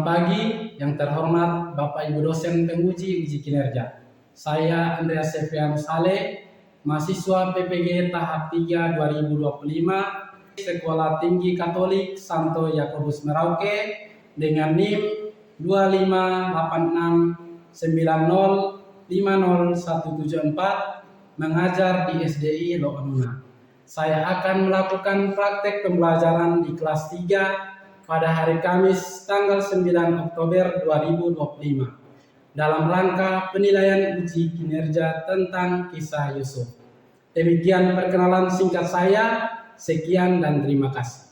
Selamat pagi yang terhormat Bapak Ibu dosen penguji uji kinerja. Saya Andreas Septianus Saleh, mahasiswa PPG tahap 3 2025 Sekolah Tinggi Katolik Santo Yakobus Merauke dengan NIM 25869050174 mengajar di SDI Loonuna. Saya akan melakukan praktek pembelajaran di kelas 3 pada hari Kamis tanggal 9 Oktober 2025 dalam rangka penilaian uji kinerja tentang kisah Yusuf. Demikian perkenalan singkat saya. Sekian dan terima kasih.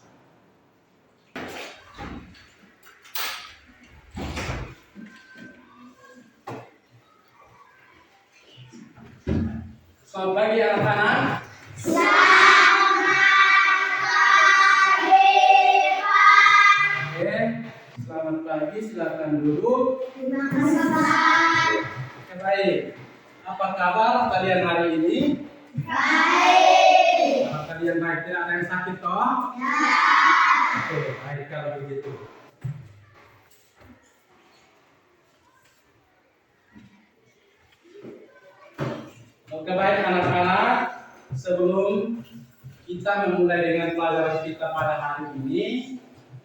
Selamat pagi anak-anak. Selamat pagi, silakan duduk. Terima kasih, Pak. Baik, apa kabar kalian hari ini? Baik. Kalau kalian baik, tidak ada yang sakit toh? Ya. Oke, baik kalau begitu. Oke, baik anak-anak, sebelum kita memulai dengan pelajaran kita pada hari ini,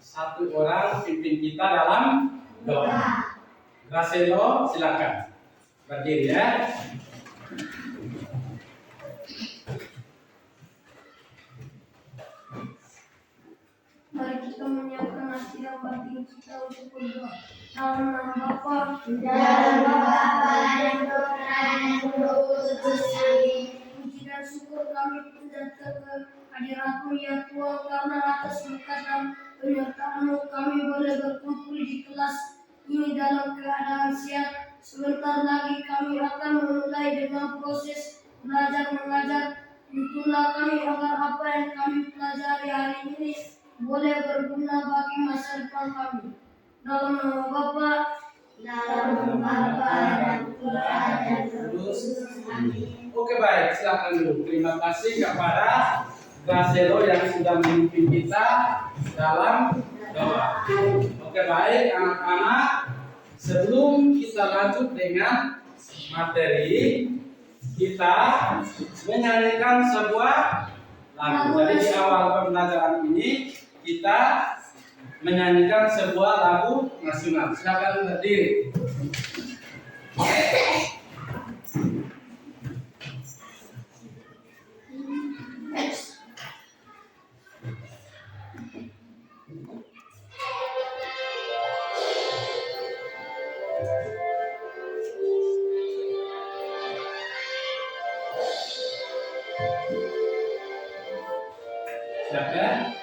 satu orang pimpin kita dalam doa. Gracelo, silakan berdiri ya. Mari kita menyiapkan hati dan batin kita untuk berdoa. Dalam nama Bapa dan Putra dan Roh Kudus. Puji dan syukur kami panjatkan kehadirat-Mu ya Tuhan, karena atas berkat dan penyertaan-Mu kami boleh berkumpul di kelas ini dalam keadaan sehat. Sebentar lagi kami akan memulai dengan proses belajar mengajar. Tuntunlah kami agar apa yang kami pelajari hari ini boleh berguna bagi masa depan kami. Dalam nama Bapa dan Putra dan Roh Kudus. Amin. Oke, baik, silakan dulu. Terima kasih kepada Gracelo yang sudah memimpin kita dalam doa. Oke, baik anak-anak, sebelum kita lanjut dengan materi, kita menyanyikan sebuah lagu. Jadi di awal pembelajaran ini kita menyanyikan sebuah lagu nasional. Silakan berdiri. Silakan.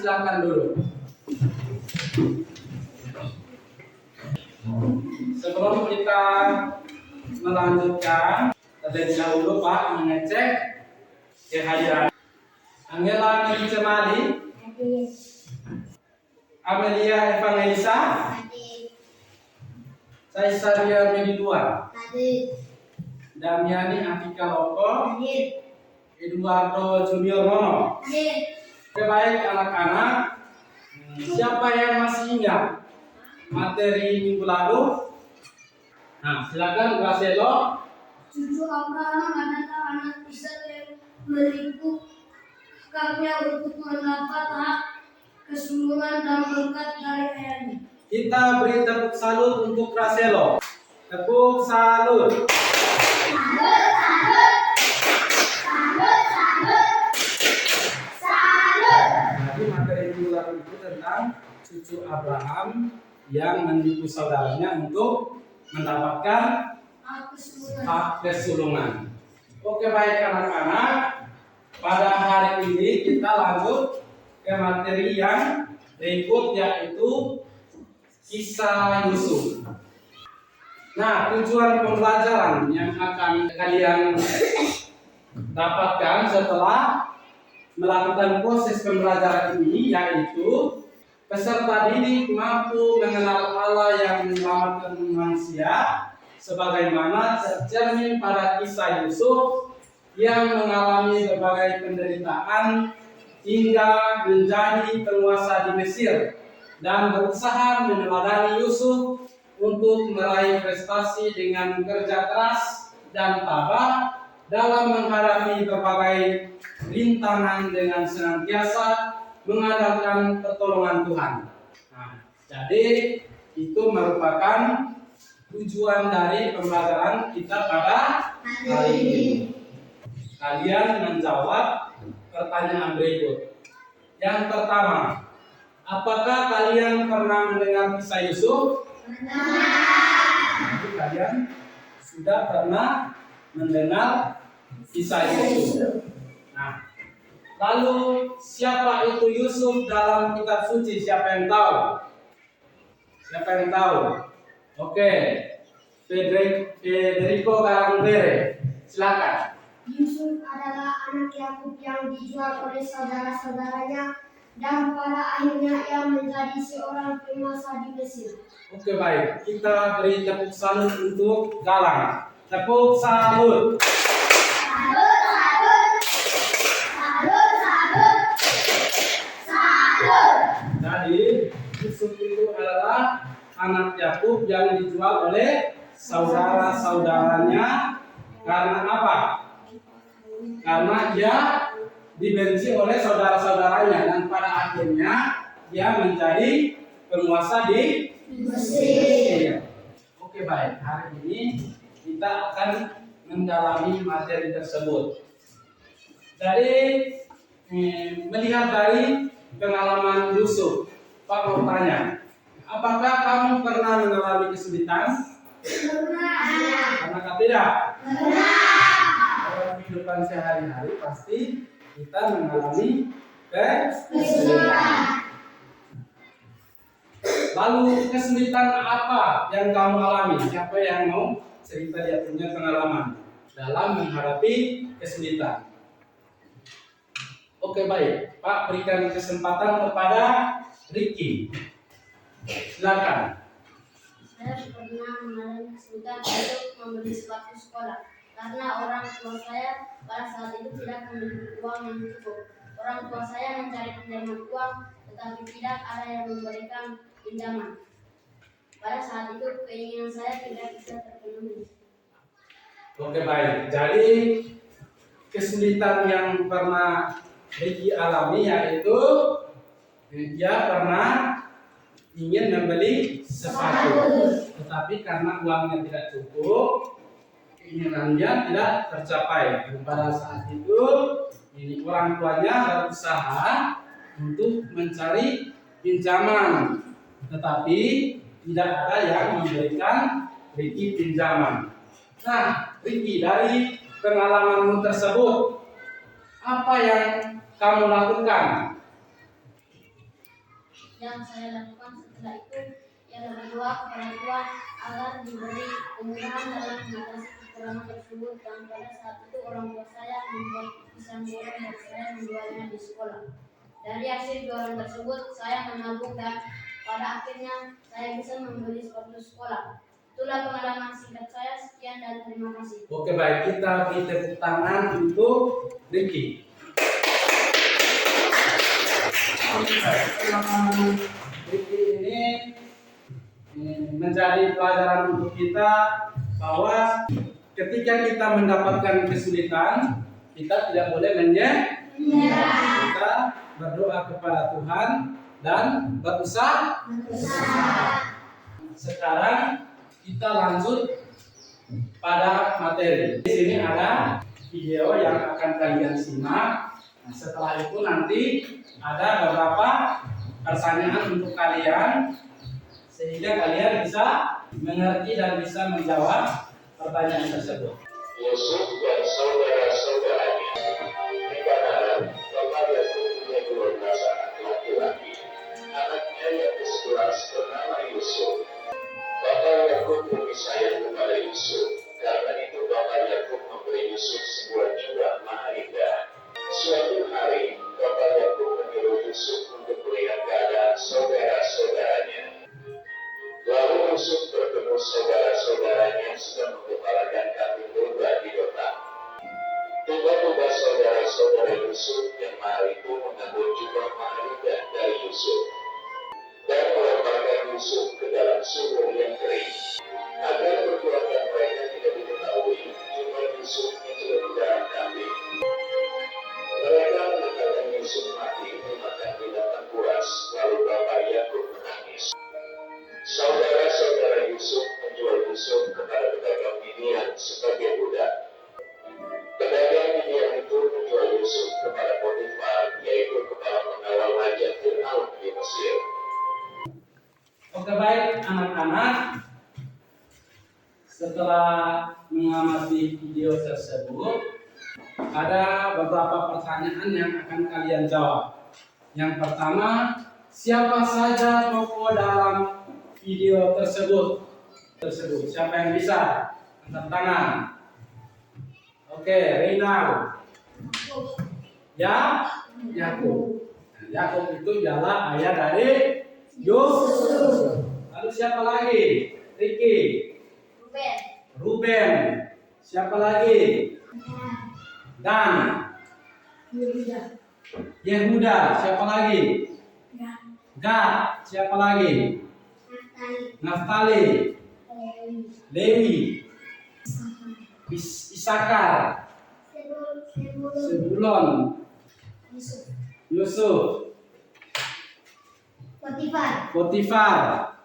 Silakan dulu. Sebelum kita melanjutkan, terlebih dahulu Pak mengecek kehadiran Angela Mary Cemali, Amelia Evangelisa, Caisaria Mediduan, Damiani Atika Loko, Eduardo Junior Mono. Oke, baik anak-anak, siapa yang masih ingat materi minggu lalu? Nah, silakan Gracelo. Cucu Abraham adalah anak Ishak yang melingkup kakaknya untuk mendapat hak kesulungan dan berkat dari ayahnya. Kita beri tepuk salut untuk Gracelo. Tepuk salut. Jadi materi minggu lalu itu tentang cucu Abraham yang menipu saudaranya untuk mendapatkan hak kesulungan. Oke, baik anak-anak, pada hari ini kita lanjut ke materi yang berikut, yaitu kisah Yusuf. Nah, tujuan pembelajaran yang akan kalian dapatkan setelah melakukan proses pembelajaran ini yaitu peserta didik mampu mengenal Allah yang menyelamatkan manusia sebagaimana tercermin pada kisah Yusuf yang mengalami berbagai penderitaan hingga menjadi penguasa di Mesir dan berusaha meneladani Yusuf untuk meraih prestasi dengan kerja keras dan tabah dalam menghadapi berbagai rintangan dengan senantiasa mengandalkan pertolongan Tuhan. Nah, jadi itu merupakan tujuan dari pembelajaran kita pada hari ini. Kalian menjawab pertanyaan berikut. Yang pertama, apakah kalian pernah mendengar kisah Yusuf? Jadi kalian sudah pernah mendengar kisah Yusuf. Nah, lalu siapa itu Yusuf dalam kitab suci? Siapa yang tahu? Siapa yang tahu? Oke, Federico Garambere, silakan. Yusuf adalah anak Yakub yang dijual oleh saudara-saudaranya dan pada akhirnya ia menjadi seorang penguasa di Mesir. Oke, baik, kita beri tepuk salut untuk Galang. Tepuk salut. Salut, salut. Salut, salut. Salut. Jadi Yusuf itu adalah anak Yakub yang dijual oleh saudara-saudaranya karena apa? Karena dia dibenci oleh saudara-saudaranya dan pada akhirnya dia menjadi penguasa di Mesir. Oke, baik, hari ini kita akan mendalami materi tersebut. Jadi melihat dari pengalaman Yusuf, Pak mau tanya, apakah kamu pernah mengalami kesulitan? Pernah tidak? Dalam kehidupan sehari-hari pasti kita mengalami kesulitan. Lalu kesulitan apa yang kamu alami? Siapa yang mau cerita dia punya pengalaman dalam menghadapi kesulitan? Oke, baik, Pak berikan kesempatan kepada Ricky. Silakan. Saya pernah mengalami kesulitan untuk membeli sepatu sekolah karena orang tua saya pada saat itu tidak memiliki uang yang cukup. Orang tua saya mencari pinjaman uang, tetapi tidak ada yang memberikan pinjaman. Pada saat itu keinginan saya tidak bisa terpenuhi. Oke, baik. Jadi kesulitan yang pernah Ricky alami yaitu dia pernah ingin membeli sepatu, tetapi karena uangnya tidak cukup, keinginannya tidak tercapai. Dan pada saat itu ini orang tuanya berusaha untuk mencari pinjaman, tetapi tidak ada yang memberikan Ricky pinjaman. Nah, Ricky, dari pengalamanmu tersebut, apa yang kamu lakukan? Yang saya lakukan setelah itu ialah berdoa kepada Tuhan agar diberi kemudahan dalam mengatasi kekurangan tersebut, dan pada saat itu orang tua saya membuat pisang goreng dan saya menjualnya di sekolah. Dari hasil jualan tersebut saya menabung dan pada akhirnya saya bisa membeli sepatu sekolah. Itulah pengalaman singkat saya. Sekian dan terima kasih. Oke, baik, kita beri tepuk tangan untuk Ricky. Pengalaman Ricky ini menjadi pelajaran untuk kita bahwa ketika kita mendapatkan kesulitan, kita tidak boleh menyerah. Kita berdoa kepada Tuhan dan berusaha. Sekarang kita lanjut pada materi. Di sini ada video yang akan kalian simak. Nah, setelah itu nanti ada beberapa pertanyaan untuk kalian sehingga kalian bisa mengerti dan bisa menjawab pertanyaan tersebut. Yusuf dan saudara-saudaranya di Kanaan, Bapak Yakub punya 12 anak laki-laki. Anaknya yang ke-11 bernama Yusuf. Bapak Yakub lebih sayang kepada Yusuf. Karena itu Bapak Yakub memberi Yusuf sebuah jubah mahal indah. Suatu hari, Bapak Yakub menyuruh Yusuf untuk melihat keadaan saudara-saudaranya. Lalu Yusuf bertemu saudara-saudaranya yang sedang menggembalakan kambing domba di kota. Tiba-tiba saudara-saudara Yusuf yang mahal itu mengambil jubah mahal indah dari Yusuf dan melemparkan Yusuf ke dalam sumur yang kering. Agar perbuatan mereka tidak diketahui, jubah Yusuf itu di dalam kambing. Mereka mengatakan Yusuf mati dimakan binatang buas, lalu Bapak Yakub menangis. Saudara-saudara Yusuf menjual Yusuf kepada pedagang Midian sebagai budak. Pedagang Midian itu menjual Yusuf kepada Potifar, yaitu kepala pengawal raja Firaun di Mesir. Oke, baik anak-anak, setelah mengamati video tersebut, ada beberapa pertanyaan yang akan kalian jawab. Yang pertama, siapa saja tokoh dalam video tersebut? Siapa yang bisa? Angkat tangan. Oke, Reynal. Ya, Yakub. Yakub itu ialah ayah dari Yusuf. Lalu siapa lagi? Ricky. Ruben. Siapa lagi? Dan Yehuda. Siapa lagi? Gad. Siapa lagi? Naftali. Lewi. Isakar. Sebulon. Yusuf. Potifar.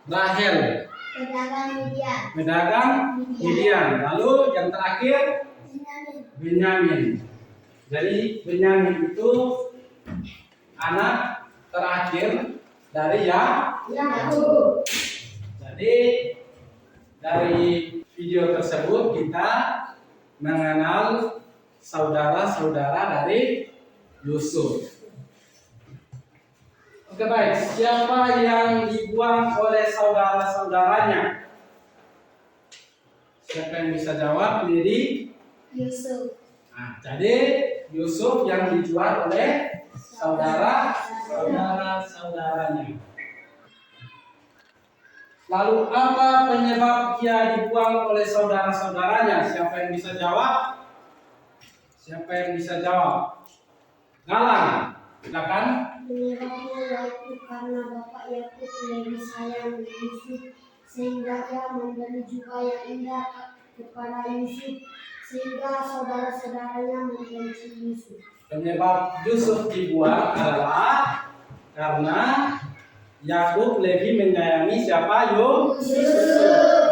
Rahel. Pedagang Midian. Lalu yang terakhir Benyamin. Jadi Benyamin itu anak terakhir dari Yakub. Jadi dari video tersebut kita mengenal saudara-saudara dari Yusuf. Oke, baik, siapa yang dibuang oleh saudara-saudaranya? Siapa yang bisa jawab? Jadi Yusuf. Nah, jadi Yusuf yang dijual oleh saudara-saudaranya. Lalu apa penyebab dia dibuang oleh saudara-saudaranya? Siapa yang bisa jawab? Siapa yang bisa jawab? Galang, silakan. Penyebabnya yaitu karena Bapak Yakub lebih sayang Yusuf sehingga ia memberi jubah yang indah kepada Yusuf sehingga saudara-saudaranya membenci Yusuf. Penyebab Yusuf dibuang adalah karena Yakub lebih menyayangi siapa? Yusuf.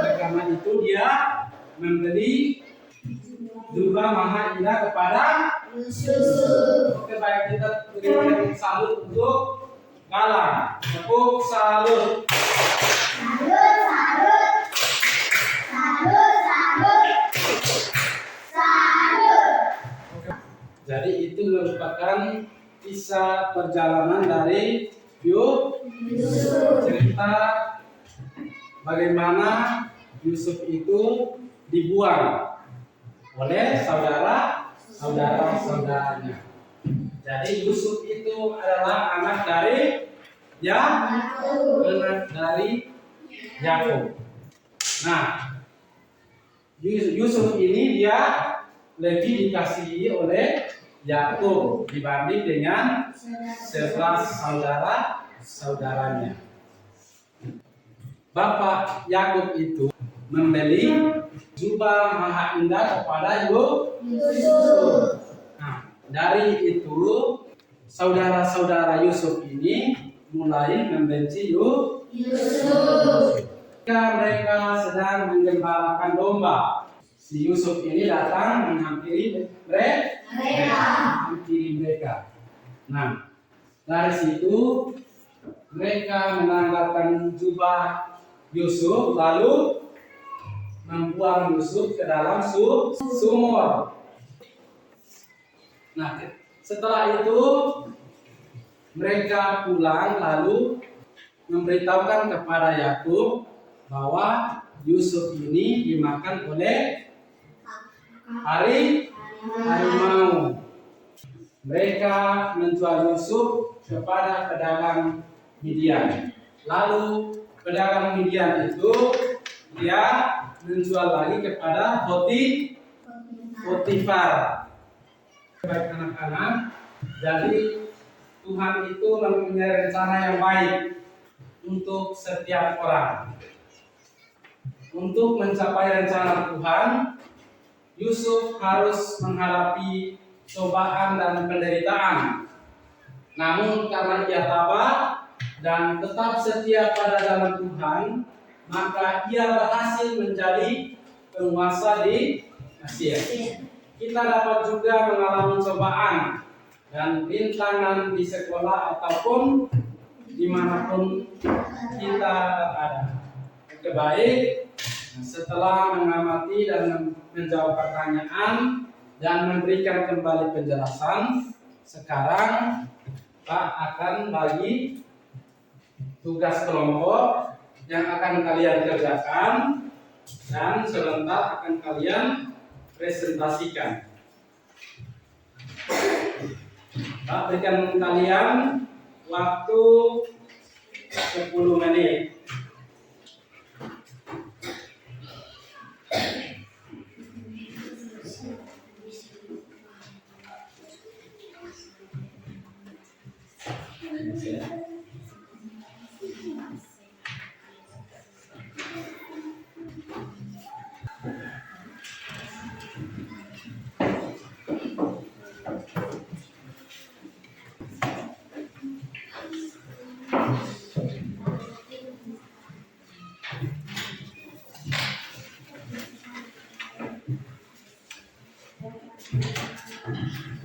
Oleh karena itu dia memberi jubah mahal indah kepada Yusuf. Oke, baik, kita berikan salut untuk Galang. Tepuk salut. Jadi itu merupakan kisah perjalanan dari Yusuf. Cerita bagaimana Yusuf itu dibuang oleh saudara-saudaranya. Jadi Yusuf itu adalah anak dari Yakub. Nah, Yusuf ini dia lebih dikasihi oleh Yakub dibanding dengan 11 saudara-saudaranya. Bapak Yakub itu membeli jubah mahal indah kepada Yusuf. Nah, dari itu saudara-saudara Yusuf ini mulai membenci Yusuf. Ketika mereka sedang menggembalakan domba, si Yusuf ini datang menghampiri mereka. Nah, dari situ mereka menanggalkan jubah Yusuf lalu membuang Yusuf ke dalam sumur. Nah, setelah itu mereka pulang lalu memberitahukan kepada Yakub bahwa Yusuf ini dimakan oleh harimau. Mereka menjual Yusuf kepada pedagang Midian. Lalu pedagang Midian itu dia menjual lagi kepada Potifar. Baik anak-anak, jadi Tuhan itu mempunyai rencana yang baik untuk setiap orang. Untuk mencapai rencana Tuhan, Yusuf harus menghadapi cobaan dan penderitaan. Namun karena ia tabah dan tetap setia pada jalan Tuhan, maka ia berhasil menjadi penguasa di Mesir. Kita dapat juga mengalami cobaan dan rintangan di sekolah ataupun dimanapun kita berada. Oke, baik. Setelah mengamati dan menjawab pertanyaan dan memberikan kembali penjelasan, sekarang Pak akan bagi tugas kelompok yang akan kalian kerjakan dan sebentar akan kalian presentasikan. Pak berikan kalian waktu 10 menit.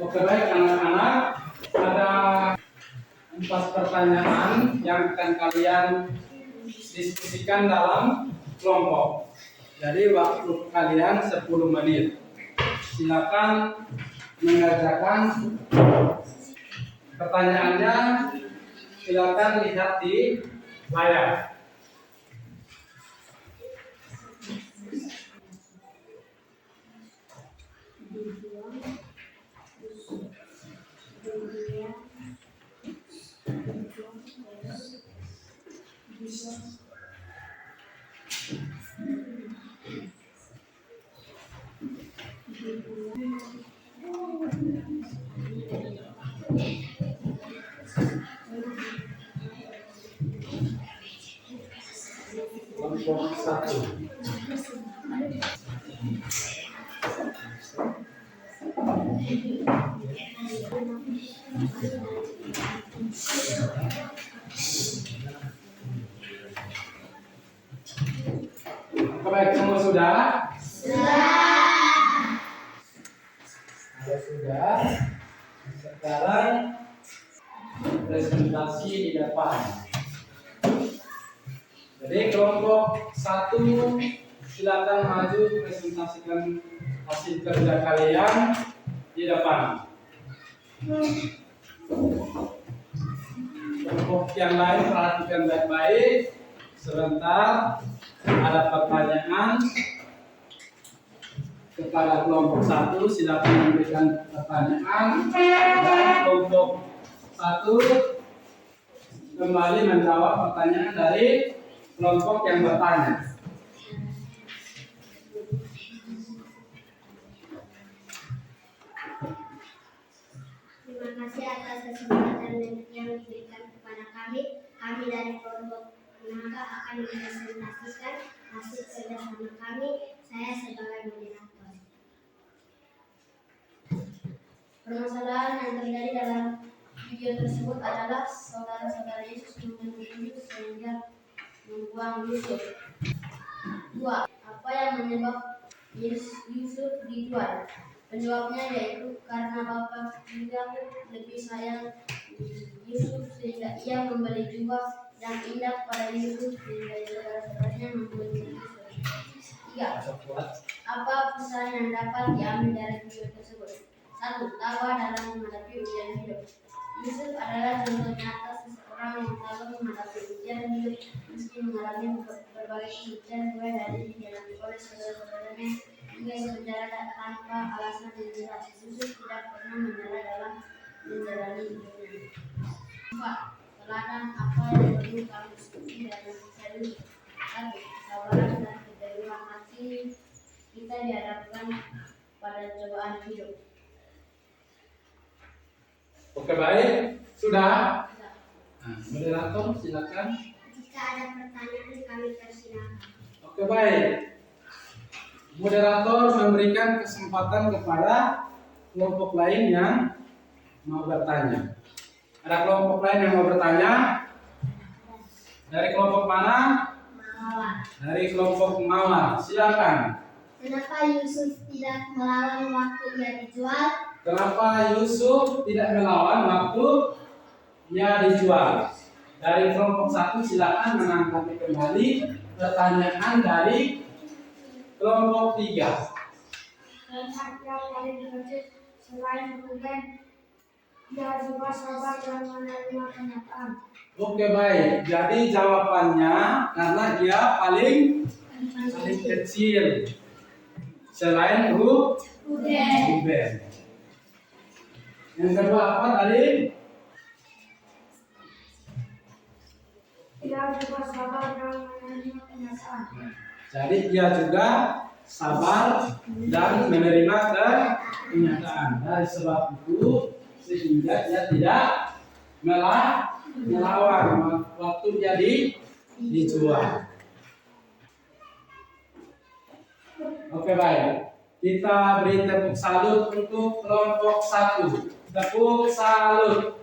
Oke, baik anak-anak, ada 4 pertanyaan yang akan kalian diskusikan dalam kelompok. Jadi waktu kalian 10 menit. Silakan mengerjakan pertanyaannya, silakan lihat di layar. Kelompok 1. Baik, semua sudah? Sudah. Sekarang presentasi di depan. Jadi kelompok 1 silakan maju presentasikan hasil kerja kalian di depan. Kelompok yang lain perhatikan baik-baik. Sebentar, ada pertanyaan kepada kelompok 1, silakan memberikan pertanyaan dan kelompok 1 kembali menjawab pertanyaan dari kelompok yang bertanya. Terima kasih atas kesempatan yang diberikan kepada kami. Kami dari kelompok Naga akan mempresentasikan hasil kerjasama kami. Saya sebagai moderator. Permasalahan yang terjadi dalam video tersebut adalah saudara-saudara Yesus membunuh sehingga membuang Yusuf. 2. Apa yang menyebabkan Yusuf dijual? Penyebabnya yaitu karena Bapak Yakub lebih sayang Yusuf sehingga ia memberi jubah yang indah pada Yusuf sehingga saudara-saudaranya membenci Yusuf. 3. Apa pesan yang dapat diambil dari video tersebut? 1. Tabah dalam menghadapi ujian hidup. Yusuf adalah contoh nyata seseorang yang tabah menghadapi ujian hidup meski mengalami berbagai kesulitan, mulai dari dihianati oleh saudara-saudaranya hingga berjalan tanpa alasan yang jelas. Yusuf tidak pernah menyerah dalam menjalani hidupnya. 4. Teladan apa yang perlu kami ikuti dari kisah Yusuf? 1. Kesabaran dan keteguhan hati kita dihadapkan pada cobaan hidup. Oke, baik. Sudah? Nah, moderator silakan. Jika ada pertanyaan kami persilakan. Oke, baik. Moderator memberikan kesempatan kepada kelompok lain yang mau bertanya. Ada kelompok lain yang mau bertanya? Dari kelompok mana? Mawar. Dari kelompok Mawar. Silakan. Kenapa Yusuf tidak melawan waktu ia dijual? Kenapa Yusuf tidak melawan waktu ia dijual? Dari kelompok 1 silakan menanggapi kembali pertanyaan dari kelompok 3. Karena yang paling penting selain kemudian dia juga sabar dan menerima kenyataan. Oke, baik. Jadi jawabannya karena dia paling kecil selain Ruben. Yang kedua apa tadi? Dia juga sabar dan menerima kenyataan. Jadi dia juga sabar dan menerima kenyataan. Dari sebab itu sehingga dia tidak melawan waktu jadi dijual. Oke, baik. Kita beri tepuk salut untuk kelompok 1. Tepuk salut.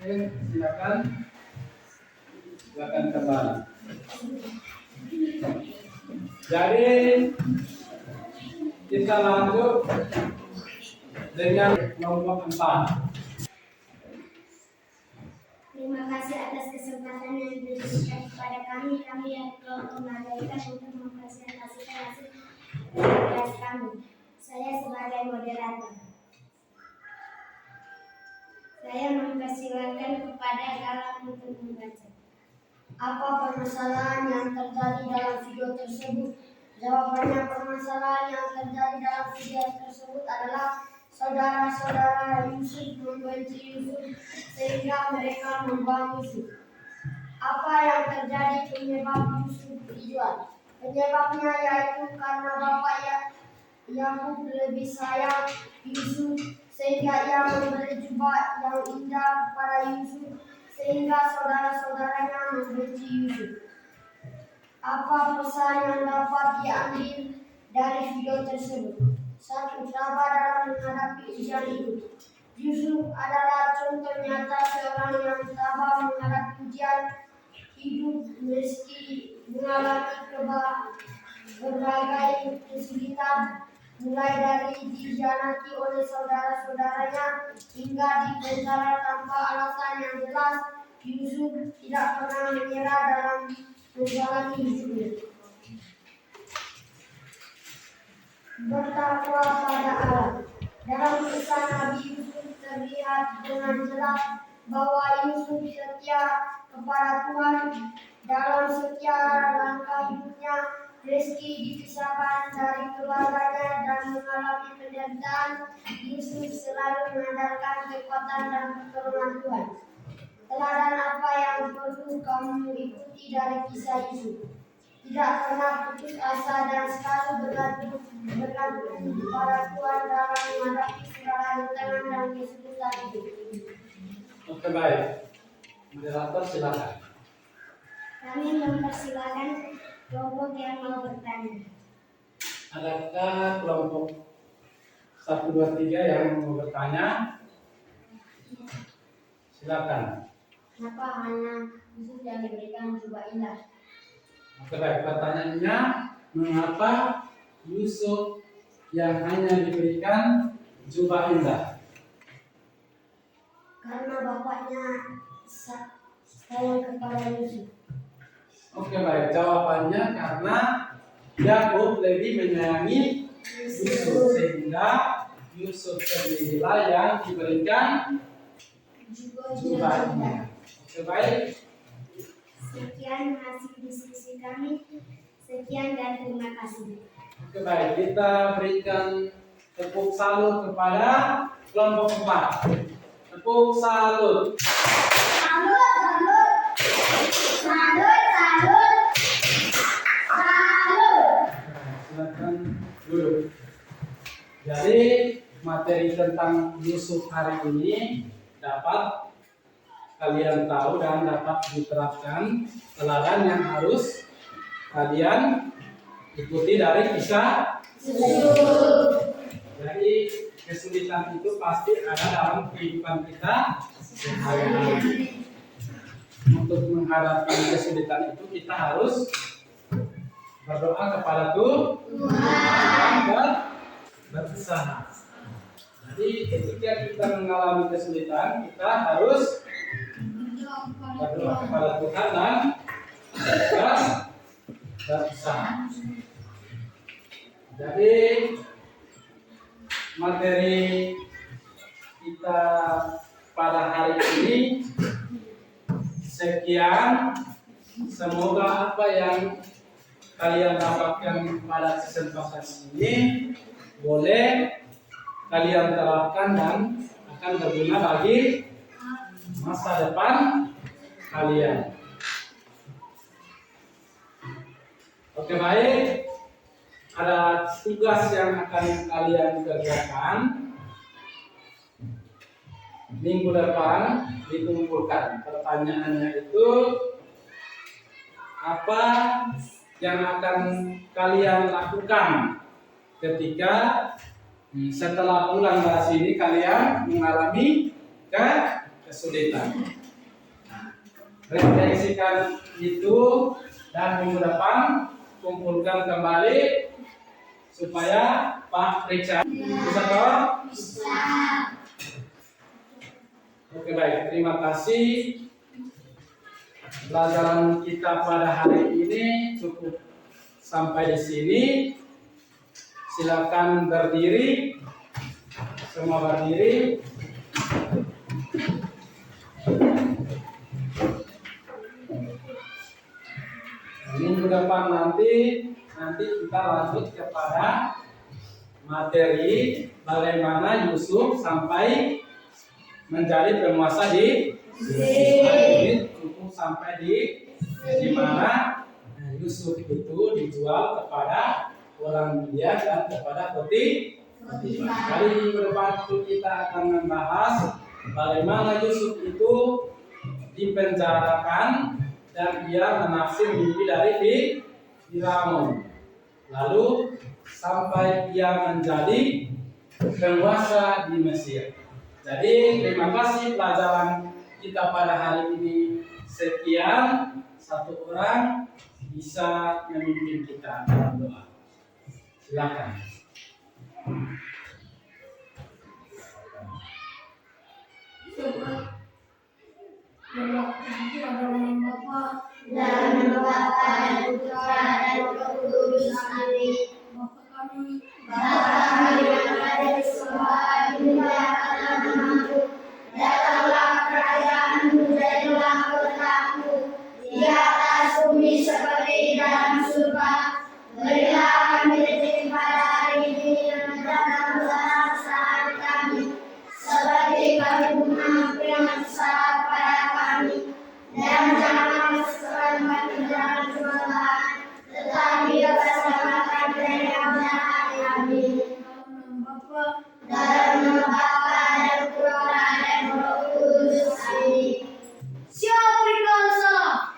Oke, silakan. Silakan kembali. Jadi kita lanjut dengan kelompok 4. Terima kasih atas kesempatan yang diberikan kepada kami. Kami yang kelompok mengadakan untuk mempresentasikan hasil kelas kami. Saya sebagai moderator. Saya mempersilakan kepada Galang untuk membaca. Apa permasalahan yang terjadi dalam video tersebut? Jawabannya, permasalahan yang terjadi dalam video tersebut adalah saudara-saudara Yusuf membenci Yusuf sehingga mereka membuang Yusuf. Apa yang terjadi penyebab Yusuf dijual? Penyebabnya yaitu karena bapak Yakub lebih sayang Yusuf sehingga ia memberi jubah yang indah pada Yusuf sehingga saudara-saudaranya membenci Yusuf. Apa pesan yang dapat diambil dari video tersebut? 1. Sabar dalam menghadapi ujian hidup. Yusuf adalah contoh nyata seorang yang tabah menghadapi ujian hidup meski mengalami berbagai kesulitan, mulai dari dihianati oleh saudara-saudaranya hingga dipenjara tanpa alasan yang jelas. Yusuf tidak pernah menyerah dalam menjalani hidupnya. Bertakwa pada Allah. Dalam kisah Nabi Yusuf terlihat dengan jelas bahwa Yusuf setia kepada Tuhan dalam setiap langkah hidupnya. Meski dipisahkan dari keluarganya dan mengalami penderitaan, Yusuf selalu mengandalkan kekuatan dan pertolongan Tuhan. Teladan apa yang perlu kamu ikuti dari kisah Yusuf? Tidak pernah putus asa dan selalu bergantung pada Tuhan dalam menghadapi segala rintangan dan kesulitan hidup. Oke, baik. Moderator silakan. Kami mempersilakan kelompok yang mau bertanya. Adakah kelompok 1, 2, 3 yang mau bertanya? Silakan. Kenapa hanya Yusuf yang diberikan jubah indah? Oke, baik. Pertanyaannya, mengapa Yusuf yang hanya diberikan jubah indah? Karena bapaknya sayang kepada Yusuf. Oke, baik. Jawabannya karena Yakub lebih menyayangi Yusuf, sehingga Yusuf sendirilah yang diberikan jubahnya. Oke, baik. Sekian hasil diskusi kami. Sekian dan terima kasih. Oke, baik. Kita berikan tepuk salut kepada kelompok 4. Tepuk salut. Salut, salut. Salut, salut. Salut. Silakan duduk. Jadi materi tentang Yusuf hari ini dapat kalian tahu dan dapat diterapkan teladan yang harus kalian ikuti dari kisah Yusuf. Jadi kesulitan itu pasti ada dalam kehidupan kita sehari-hari. Untuk menghadapi kesulitan itu kita harus berdoa kepada Tuhan dan berusaha. Jadi ketika kita mengalami kesulitan, kita harus berdoa kepada Tuhan dan berusaha. Jadi materi kita pada hari ini sekian. Semoga apa yang kalian dapatkan pada kesempatan ini boleh kalian terapkan dan akan berguna bagi masa depan kalian. Oke, baik. Ada tugas yang akan kalian kerjakan. Minggu depan dikumpulkan. Pertanyaannya itu apa yang akan kalian lakukan ketika setelah pulang dari sini kalian mengalami kesulitan. Refleksikan itu dan minggu depan kumpulkan kembali supaya Pak Richard bisa toh? Bisa. Oke, baik. Terima kasih. Pelajaran kita pada hari ini cukup sampai di sini. Silakan berdiri. Semua berdiri. Minggu depan nanti kita lanjut kepada materi bagaimana Yusuf sampai menjadi penguasa di Mesir. Cukup sampai di mana Yusuf itu dijual kepada orang Midian dan kepada Potifar. Hari minggu depan itu kita akan membahas bagaimana Yusuf itu dipenjarakan dan dia menafsir mimpi dari Firaun. Lalu sampai dia menjadi penguasa di Mesir. Jadi terima kasih pelajaran kita pada hari ini. Sekian, satu orang bisa memimpin kita dalam doa. Silakan. Dalam Bapa dan Putra dan Roh Kudus. Amin. Bapa kami yang ada di surga, dimuliakanlah namamu. Datanglah kerajaanmu, jadilah kehendakmu di atas bumi seperti di dalam surga. Berilah kami rezeki pada hari ini dan ampunilah kesalahan kami, seperti kami pun mengampuni yang bersalah kepada kami. Dan jangan masukkan kami ke dalam cobaan, tetapi bebaskanlah dari yang jahat. Amin. Dalam nama Bapa dan Putra dan Roh Kudus. Amin. Siap berdoa.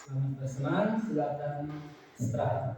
Selamat bersenang, silakan istirahat.